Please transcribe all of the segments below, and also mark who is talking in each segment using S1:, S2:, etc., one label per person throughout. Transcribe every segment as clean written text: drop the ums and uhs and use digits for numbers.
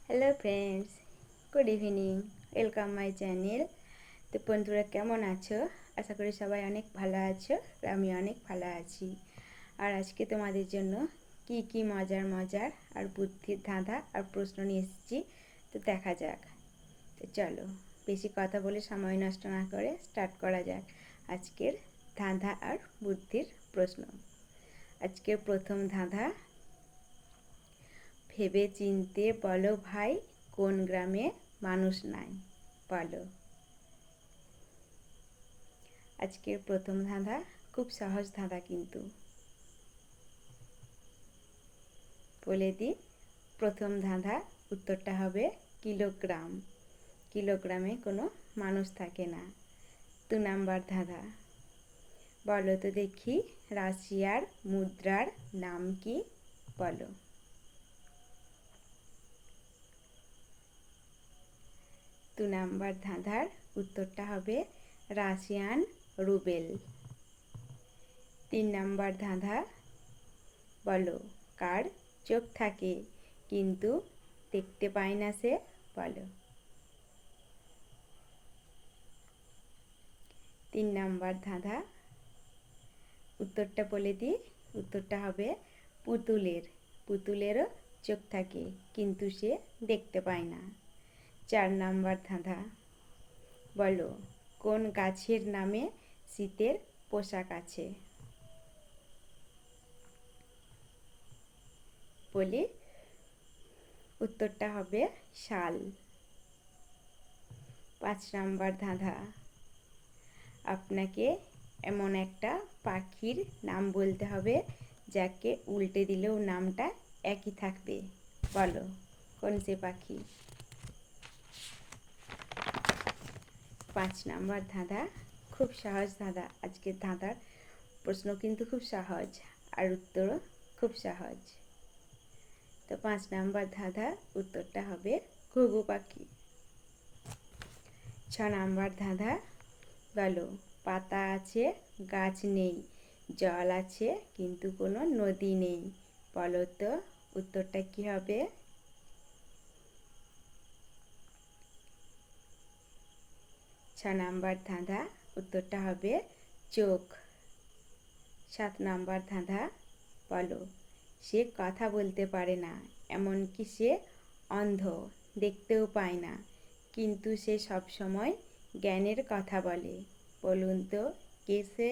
S1: Hello friends, good evening, welcome my channel. তো বন্ধুরা কেমন আছো? আশা করি সবাই অনেক ভালো আছো, আমি অনেক ভালো আছি। আর আজকে তোমাদের জন্য কি মজার মজার আর বুদ্ধির ধাঁধা আর প্রশ্ন নিয়ে এসেছি, তো দেখা যাক। তো চলো বেশি কথা বলে সময় নষ্ট না করে স্টার্ট করা যাক আজকের ধাঁধা আর বুদ্ধির প্রশ্ন। আজকের প্রথম ধাঁধা, ভেবে চিনতে বলো ভাই, কোন গ্রামে মানুষ নাই? বলো। আজকের প্রথম ধাঁধা খুব সহজ ধাঁধা, কিন্তু বলে দিই প্রথম ধাঁধা উত্তরটা হবে কিলোগ্রাম। কিলোগ্রামে কোনো মানুষ থাকে না। 2 নাম্বার ধাঁধা, বলো তো দেখি রাশিয়ার মুদ্রার নাম কি? বলো। 2 নাম্বার ধাঁধার উত্তরটা হবে রাশিয়ান রুবেল। 3 নাম্বার ধাঁধা, বলো কার চোখ থাকে কিন্তু দেখতে পায় না সে? বলো। 3 নাম্বার ধাঁধা উত্তরটা বলে দিই, উত্তরটা হবে পুতুলের। পুতুলেরও চোখ থাকে কিন্তু সে দেখতে পায় না। 4 নাম্বার ধাঁধা, বলো কোন গাছের নামে শীতের পোশাক আছে? বলি, উত্তরটা হবে শাল। 5 নাম্বার ধাঁধা, আপনাকে এমন একটা পাখির নাম বলতে হবে যাকে উল্টে দিলেও নামটা একই থাকবে। বলো কোন সে পাখি? 5 নাম্বার ধাঁধা খুব সহজ ধাঁধা। আজকের ধাঁধার প্রশ্ন কিন্তু খুব সহজ আর উত্তরও খুব সহজ। তো 5 নাম্বার ধাঁধা উত্তরটা হবে ঘুঘু পাখি। 6 নাম্বার ধাঁধা, বলো পাতা আছে গাছ নেই, জল আছে কিন্তু কোনো নদী নেই। বলো তো উত্তরটা কি হবে? 6 নাম্বার ধাঁধা উত্তরটা হবে চোখ। 7 নাম্বার ধাঁধা, বলো সে কথা বলতে পারে না, এমনকি সে অন্ধ, দেখতেও পায় না, কিন্তু সে সবসময় জ্ঞানের কথা বলে। বলুন তো কে সে?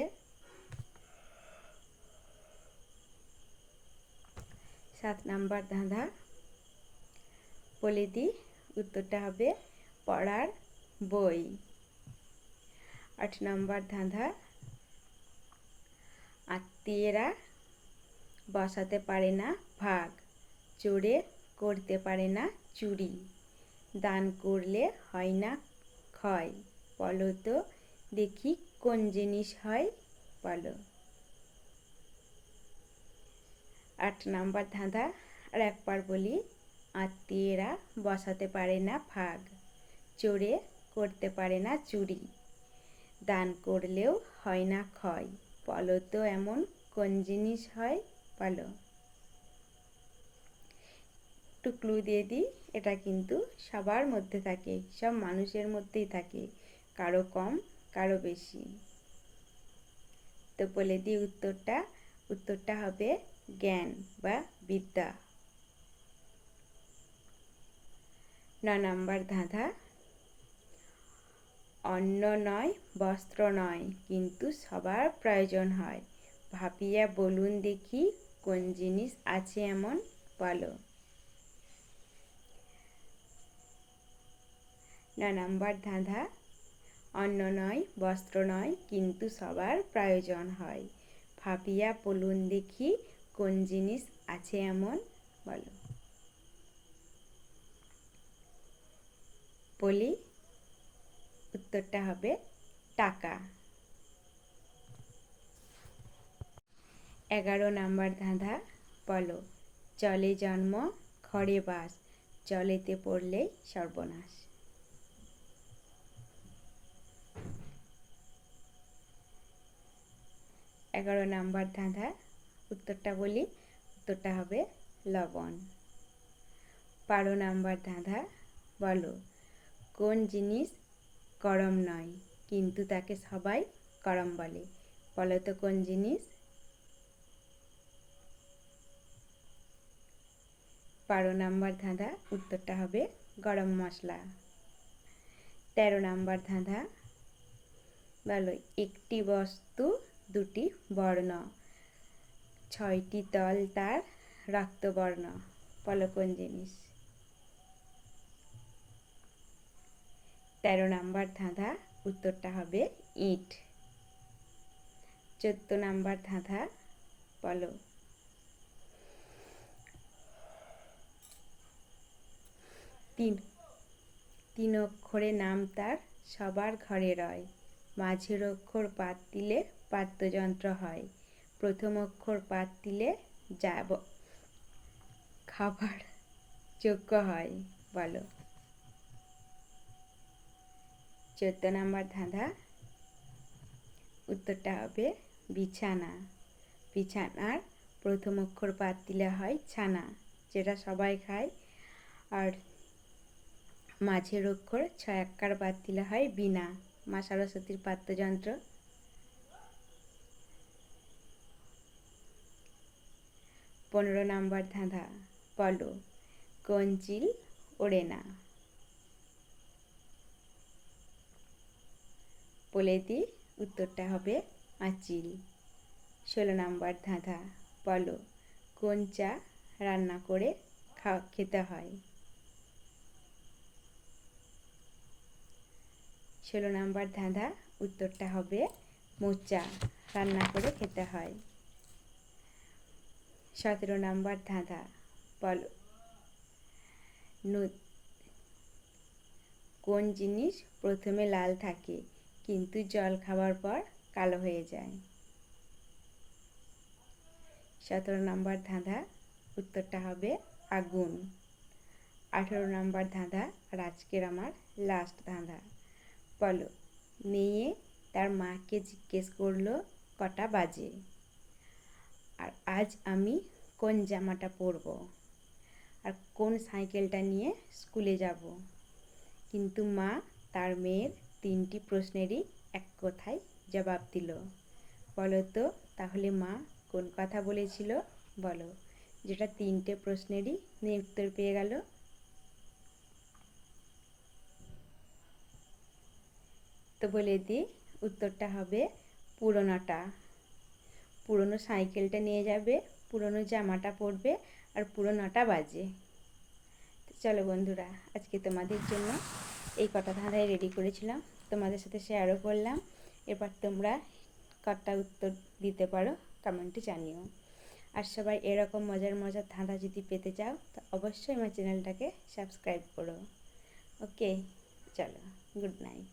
S1: 7 নাম্বার ধাঁধা বলে দিই, উত্তরটা হবে পড়ার বই। 8 নাম্বার ধাঁধা, আত্মীয়রা বসাতে পারে না ভাগ, চোরে করতে পারে না চুরি, দান করলে হয় না ক্ষয়। বলো তো দেখি কোন জিনিস হয়? বলো। 8 নাম্বার ধাঁধা আর একবার বলি, আত্মীয়রা বসাতে পারে না ভাগ, চোরে করতে পারে না চুরি, দান করলেও হয় না ক্ষয়। বলো তো এমন কোন জিনিস হয়? বলো। একটু ক্লু দিয়ে দিই, এটা কিন্তু সবার মধ্যে থাকে, সব মানুষের মধ্যেই থাকে, কারো কম কারো বেশি। তো বলে দিই উত্তরটা, উত্তরটা হবে জ্ঞান বা বিদ্যা। 9 নাম্বার ধাঁধা, অন্ন নয় বস্ত্র নয় কিন্তু সবার প্রয়োজন হয়, ভাবিয়া বলুন দেখি কোন জিনিস আছে এমন? বলো। 9 নাম্বার ধাঁধা, অন্ন নয় বস্ত্র নয় কিন্তু সবার প্রয়োজন হয়, ভাবিয়া বলুন দেখি কোন জিনিস আছে এমন? বলো। বলি, উত্তরটা হবে টাকা। 11 নাম্বার ধাঁধা, বলো জলে জন্ম ঘরে বাস, জলেতে পড়লেই সর্বনাশ। 11 নাম্বার ধাঁধা উত্তরটা বলি, উত্তরটা হবে লবণ। 12 নাম্বার ধাঁধা, বলো কোন জিনিস গরম নয় কিন্তু তাকে সবাই গরম বলে? বলো তো কোন জিনিস? 12 নাম্বার ধাঁধা, উত্তরটা হবে গরম মশলা। 13 নাম্বার ধাঁধা, বলো একটি বস্তু দুটি বর্ণ, 6টি তল তার রক্তবর্ণ। বলো কোন জিনিস? 13 নাম্বার ধাঁধা, উত্তরটা হবে ইট। 14 নাম্বার ধাঁধা, বলো তিন অক্ষরে নাম তার সবার ঘরে রয়, মাঝের অক্ষর বাদ দিলে বাদ্যযন্ত্র হয়, প্রথম অক্ষর বাদ দিলে যাব খাবার যোগ্য হয়। বলো। 14 নাম্বার ধাঁধা, উত্তরটা হবে বিছানা। বিছানার প্রথম অক্ষর বাদ দিলে হয় ছানা, যেটা সবাই খায়, আর মাঝের অক্ষর 6 আকার বাদ দিলে হয় বীণা, মা সরস্বতীর বাদ্যযন্ত্র। 15 নাম্বার ধাঁধা, বলো কোন চিল ওড়ে না? বলে দিই, উত্তরটা হবে আঁচিল। 16 নাম্বার ধাঁধা, বলো কোন চা রান্না করে খেতে হয়? 16 নাম্বার ধাঁধা, উত্তরটা হবে মোচা, রান্না করে খেতে হয়। 17 নাম্বার ধাঁধা, বলো কোন জিনিস প্রথমে লাল থাকে কিন্তু জল খাওয়ার পর কালো হয়ে যায়? 17 নাম্বার ধাঁধা, উত্তরটা হবে আগুন। 18 নাম্বার ধাঁধা, আর আজকের আমার লাস্ট ধাঁধা, বলো মেয়ে তার মাকে জিজ্ঞেস করলো কটা বাজে, আর আজ আমি কোন জামাটা পরবো, আর কোন সাইকেলটা নিয়ে স্কুলে যাব? কিন্তু মা তার মেয়ের 3টি প্রশ্নেরই এক কথায় জবাব দিল। বলো তো তাহলে মা কোন কথা বলেছিল? বলো, যেটা 3টে প্রশ্নেরই উত্তর পেয়ে গেল। তো বলে দিই, উত্তরটা হবে পুরোনোটা। পুরোনো সাইকেলটা নিয়ে যাবে, পুরোনো জামাটা পরবে, আর পুরোনোটা বাজে। চলো বন্ধুরা, আজকে তোমাদের জন্য এই কটা ধাঁধাই রেডি করেছিলাম, তোমাদের সাথে শেয়ারও করলাম। এবার তোমরা কটা উত্তর দিতে পারো কমেন্টে জানিও। আর সবাই এরকম মজার মজার ধাঁধা যদি পেতে চাও তো অবশ্যই আমার চ্যানেলটাকে সাবস্ক্রাইব করো। ওকে, চলো, গুড নাইট।